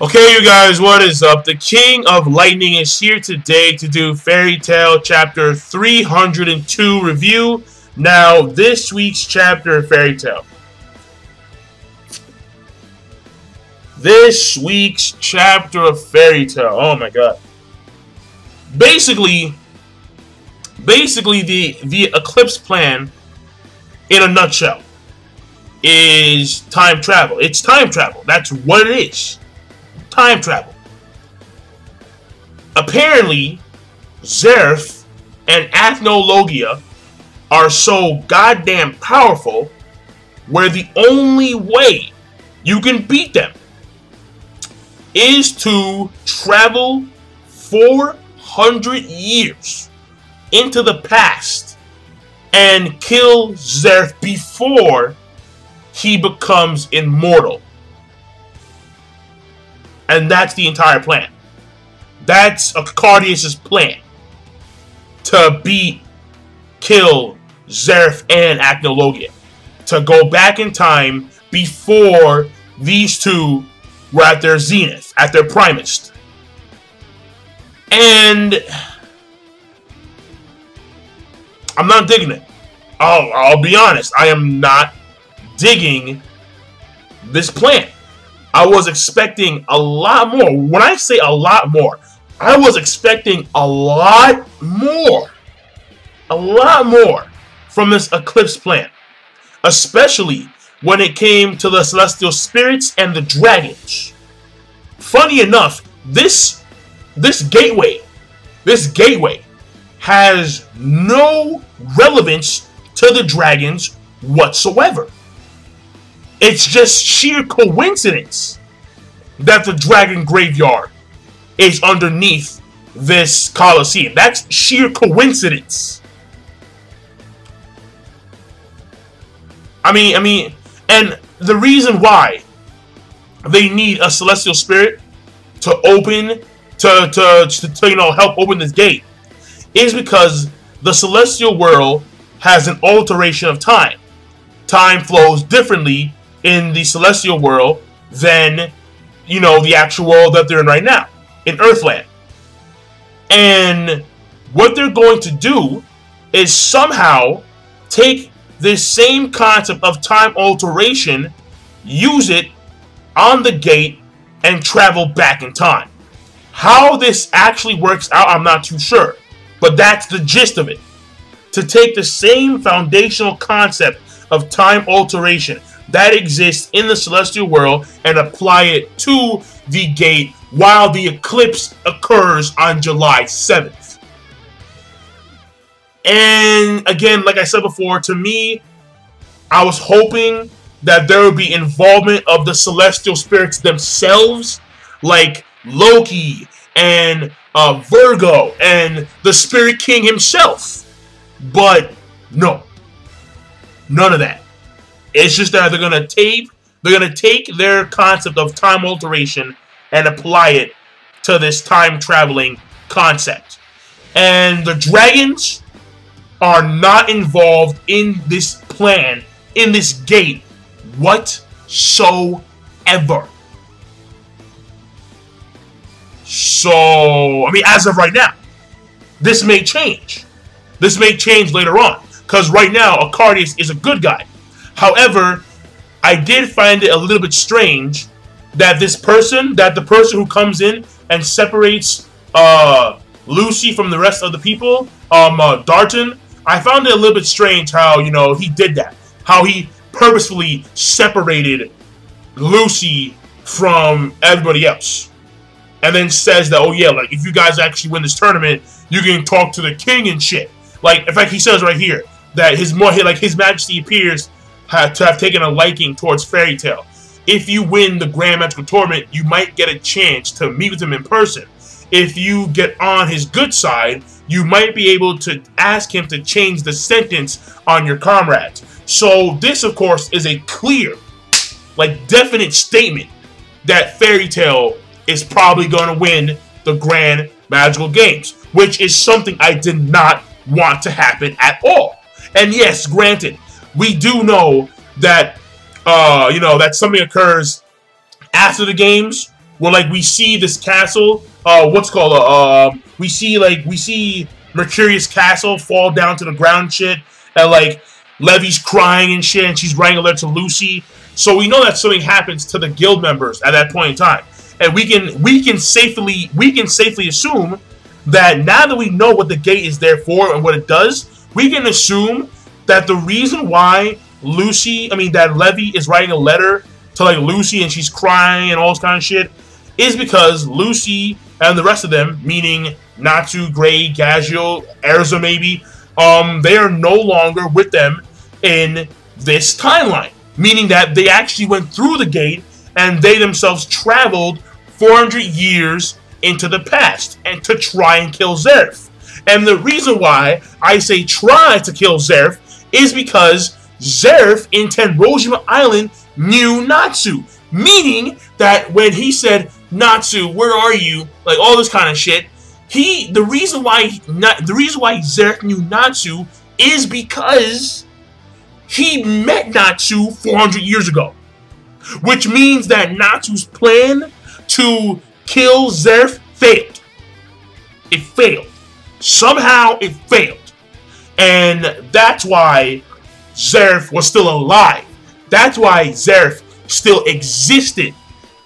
Okay, you guys, what is up? The King of Lightning is here today to do Fairy Tail Chapter 302 review. Now, this week's chapter of Fairy Tail. This week's chapter of Fairy Tail. Oh my god. Basically the Eclipse plan, in a nutshell, is time travel. It's time travel. That's what it is. Time travel. Apparently, Zeref and Athnologia are so goddamn powerful where the only way you can beat them is to travel 400 years into the past and kill Zeref before he becomes immortal. And that's the entire plan. That's Cardius's plan. To kill Zeref and Athnologia. To go back in time before these two were at their zenith, at their primest. And I'm not digging it. I'll be honest. I am not digging this plan. I was expecting a lot more. When I say a lot more, I was expecting a lot more. A lot more from this Eclipse plan. Especially when it came to the Celestial Spirits and the Dragons. Funny enough, this gateway has no relevance to the Dragons whatsoever. It's just sheer coincidence that the Dragon Graveyard is underneath this Coliseum. That's sheer coincidence. I mean, and the reason why they need a Celestial Spirit to open, to help open this gate is because the Celestial World has an alteration of time. Time flows differently in the Celestial World than, the actual world that they're in right now, in Earthland. And what they're going to do is somehow take this same concept of time alteration, use it on the gate, and travel back in time. How this actually works out, I'm not too sure. But that's the gist of it. To take the same foundational concept of time alteration that exists in the Celestial World and apply it to the gate while the eclipse occurs on July 7th. And again, like I said before, to me, I was hoping that there would be involvement of the Celestial Spirits themselves, like Loki and Virgo and the Spirit King himself. But no. None of that. It's just that they're gonna take their concept of time alteration and apply it to this time traveling concept. And the Dragons are not involved in this plan, in this gate, whatsoever. So, as of right now, this may change. This may change later on. Because right now, Cardius is a good guy. However, I did find it a little bit strange that the person who comes in and separates Lucy from the rest of the people, Darton, I found it a little bit strange how, he did that. How he purposefully separated Lucy from everybody else. And then says that, oh yeah, like, if you guys actually win this tournament, you can talk to the king and shit. Like, in fact, he says right here that His Majesty appears to have taken a liking towards Fairy Tail. If you win the Grand Magical Tournament, you might get a chance to meet with him in person. If you get on his good side, you might be able to ask him to change the sentence on your comrades. So this, of course, is a clear, definite statement that Fairy Tail is probably going to win the Grand Magical Games, which is something I did not want to happen at all. And yes, granted, we do know that that something occurs after the games, where like we see this castle, we see Mercurius castle fall down to the ground and shit, and like Levy's crying and shit, and she's writing a letter to Lucy. So we know that something happens to the guild members at that point in time, and we can safely assume that now that we know what the gate is there for and what it does, we can assume that the reason why that Levy is writing a letter to like Lucy and she's crying and all this kind of shit is because Lucy and the rest of them, meaning Natsu, Gray, Gagio, Erza maybe, they are no longer with them in this timeline. Meaning that they actually went through the gate and they themselves traveled 400 years into the past and to try and kill Zeref. And the reason why I say try to kill Zeref is because Zeref in Tenrojima Island knew Natsu. Meaning that when he said, Natsu, where are you? Like all this kind of shit. The reason why Zeref knew Natsu is because he met Natsu 400 years ago. Which means that Natsu's plan to kill Zeref failed. It failed. Somehow it failed. And that's why Zeref was still alive. That's why Zeref still existed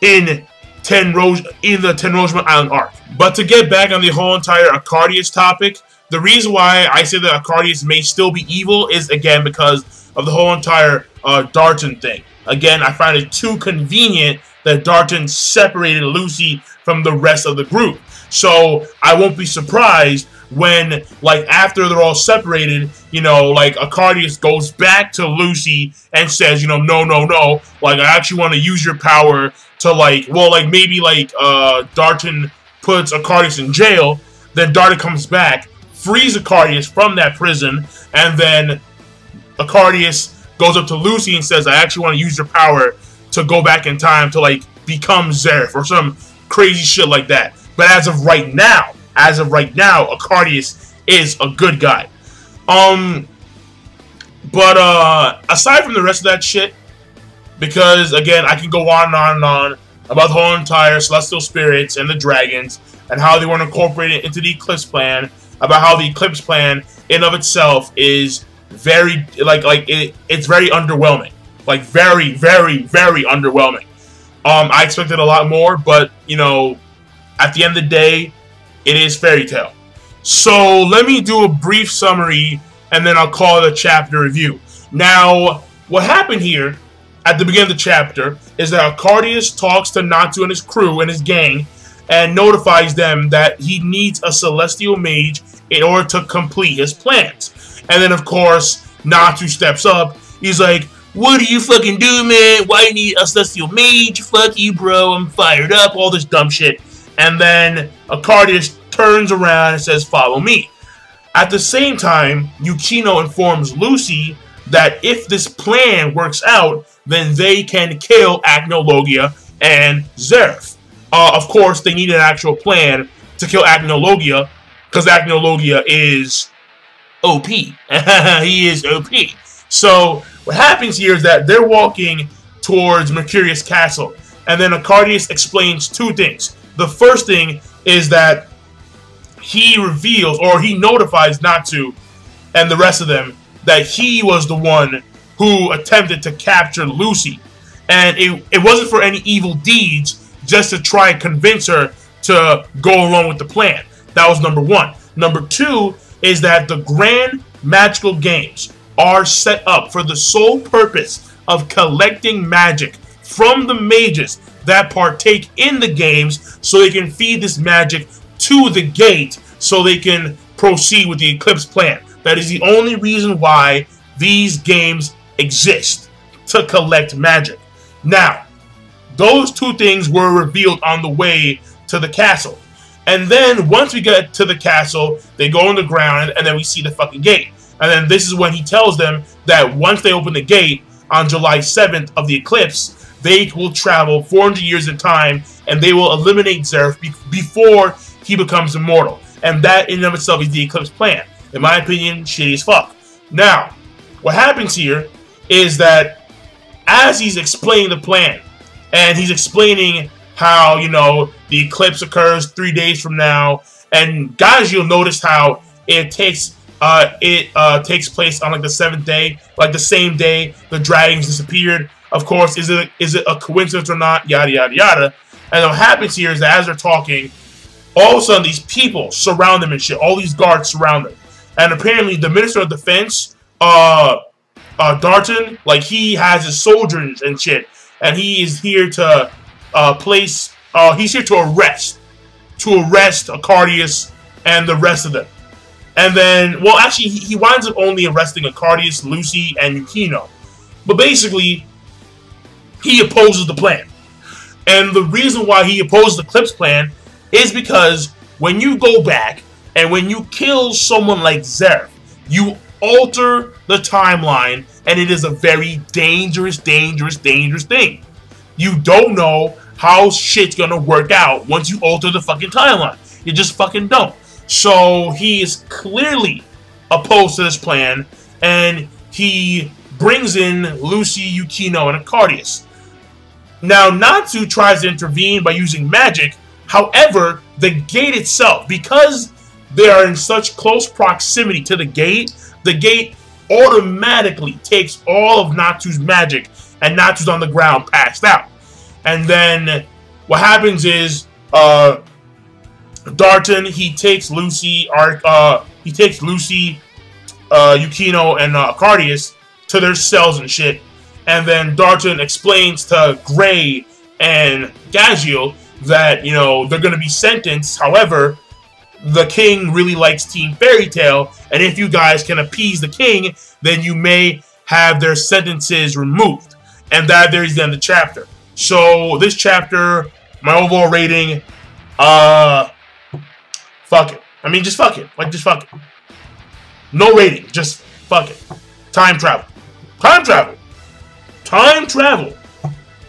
in the Tenrojima Island arc. But to get back on the whole entire Arcadius topic, the reason why I say that Arcadius may still be evil is, again, because of the whole entire Darton thing. Again, I find it too convenient that Darton separated Lucy from the rest of the group. So I won't be surprised when, like, after they're all separated, you know, like, Arcadius goes back to Lucy and says, you know, no, like, I actually want to use your power to, like, well, like, maybe, like, Darton puts Arcadius in jail, then Darton comes back, frees Arcadius from that prison, and then Arcadius goes up to Lucy and says, I actually want to use your power to go back in time to, like, become Zeref or some crazy shit like that. But as of right now, Arcadius is a good guy. But aside from the rest of that shit, because, again, I can go on and on and on about the whole entire Celestial Spirits and the Dragons and how they weren't incorporated into the Eclipse Plan, about how the Eclipse Plan in of itself is very, it's very underwhelming. Like, very, very, very underwhelming. I expected a lot more, but, you know, at the end of the day, it is Fairy Tail. So, let me do a brief summary, and then I'll call it a chapter review. Now, what happened here, at the beginning of the chapter, is that Arcadius talks to Natsu and his crew and his gang, and notifies them that he needs a Celestial Mage in order to complete his plans. And then, of course, Natsu steps up. He's like, what do you fucking do, man? Why you need a Celestial Mage? Fuck you, bro. I'm fired up. All this dumb shit. And then Arcadius turns around and says, follow me. At the same time, Yukino informs Lucy that if this plan works out, then they can kill Acnologia and Zeref. Of course, they need an actual plan to kill Acnologia, because Acnologia is OP. He is OP. So, what happens here is that they're walking towards Mercurius Castle, and then Arcadius explains two things. The first thing is that he reveals, or he notifies Natsu and the rest of them, that he was the one who attempted to capture Lucy. And it wasn't for any evil deeds, just to try and convince her to go along with the plan. That was number one. Number two is that the Grand Magical Games are set up for the sole purpose of collecting magic from the mages that partake in the games, so they can feed this magic to the gate so they can proceed with the Eclipse Plan. That is the only reason why these games exist, to collect magic. Now, those two things were revealed on the way to the castle. And then, once we get to the castle, they go on the ground, and then we see the fucking gate. And then this is when he tells them that once they open the gate, on July 7th of the eclipse, they will travel 400 years in time, and they will eliminate Zeref before he becomes immortal. And that, in and of itself, is the Eclipse Plan. In my opinion, shitty as fuck. Now, what happens here is that as he's explaining the plan, and he's explaining how, you know, the eclipse occurs 3 days from now. And guys, you'll notice how it takes place on like the 7th day, like the same day the dragons disappeared. Of course, is it a coincidence or not? Yada yada yada. And what happens here is that as they're talking, all of a sudden these people surround them and shit. All these guards surround them, and apparently the Minister of Defense, Darton, like he has his soldiers and shit, and he is here to he's here to arrest Arcardius and the rest of them. And then, well, actually, he winds up only arresting Arcardius, Lucy, and Yukino. But basically, he opposes the plan. And the reason why he opposes the Eclipse plan is because when you go back and when you kill someone like Zeref, you alter the timeline, and it is a very dangerous thing. You don't know how shit's gonna work out once you alter the fucking timeline. You just fucking don't. So he is clearly opposed to this plan, and he brings in Lucy, Yukino, and Arcardius. Now, Natsu tries to intervene by using magic. However, the gate itself, because they are in such close proximity to the gate automatically takes all of Natsu's magic, and Natsu's on the ground, passed out. And then what happens is Darton, he takes Lucy, Yukino, and Arcardius to their cells and shit. And then Darton explains to Gray and Gaziel that, you know, they're going to be sentenced. However, the king really likes Team Fairy Tail, and if you guys can appease the king, then you may have their sentences removed. And that there is the end of the chapter. So this chapter, my overall rating, fuck it. I mean, just fuck it. Like, just fuck it. No rating. Just fuck it. Time travel. Time travel. Time travel.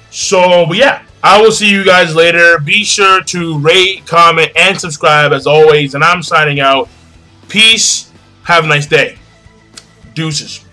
So, but yeah. I will see you guys later. Be sure to rate, comment, and subscribe as always. And I'm signing out. Peace. Have a nice day. Deuces.